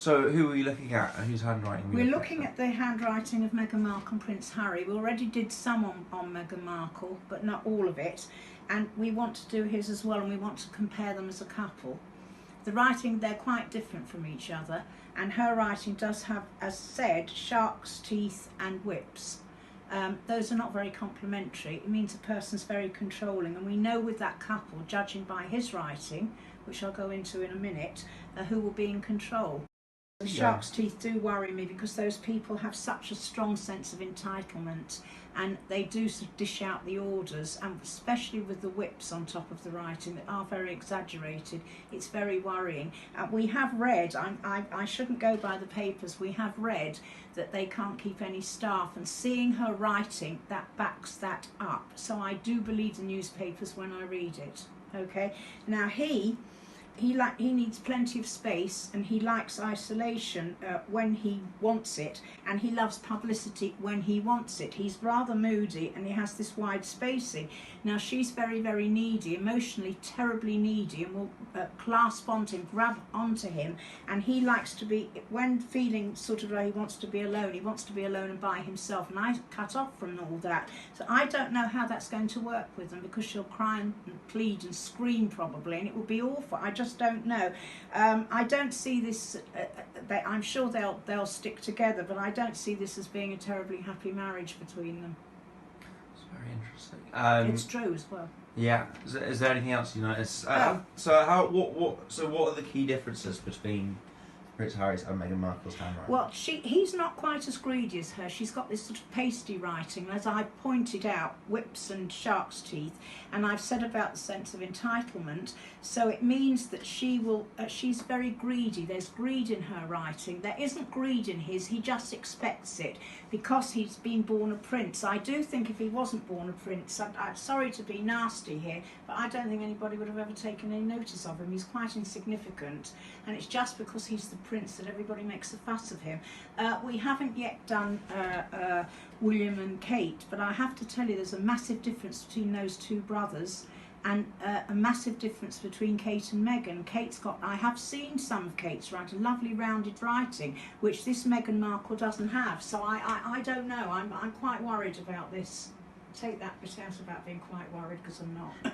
So who are we looking at? Whose handwriting? We're looking at the handwriting of Meghan Markle and Prince Harry. We already did some on Meghan Markle, but not all of it. And we want to do his as well, and we want to compare them as a couple. The writing, they're quite different from each other, and her writing does have, as said, shark's teeth and whips. Those are not very complimentary. It means a person's very controlling, and we know with that couple, judging by his writing, which I'll go into in a minute, who will be in control. The shark's teeth do worry me because those people have such a strong sense of entitlement, and they do sort of dish out the orders, and especially with the whips on top of the writing that are very exaggerated. It's very worrying. We have read, I shouldn't go by the papers, we have read that they can't keep any staff, and seeing her writing, that backs that up. So I do believe the newspapers when I read it. Okay, now he needs plenty of space, and he likes isolation when he wants it, and he loves publicity when he wants it. He's rather moody, and he has this wide spacing. Now she's very, very needy, emotionally terribly needy, and will clasp onto him, grab onto him, and he likes to be, when feeling sort of like he wants to be alone, he wants to be alone and by himself, and I cut off from all that. So I don't know how that's going to work with them, because she'll cry and plead and scream probably, and it will be awful. I just don't know. I don't see this, I'm sure they'll stick together, but I don't see this as being a terribly happy marriage between them. It's very interesting. It's true as well. Yeah. Is there anything else you notice? So what are the key differences between Prince Harry's and Meghan Markle's handwriting? Well, he's not quite as greedy as her. She's got this sort of pasty writing, as I pointed out, whips and shark's teeth, and I've said about the sense of entitlement. So it means that she's very greedy. There's greed in her writing. There isn't greed in his. He just expects it because he's been born a prince. I do think if he wasn't born a prince, I'm sorry to be nasty here, but I don't think anybody would have ever taken any notice of him. He's quite insignificant, and it's just because he's the prince that everybody makes a fuss of him. We haven't yet done William and Kate, but I have to tell you there's a massive difference between those two brothers, and a massive difference between Kate and Meghan. I have seen some of Kate's writing, lovely rounded writing, which this Meghan Markle doesn't have. So I don't know, I'm quite worried about this. Take that bit out about being quite worried, because I'm not.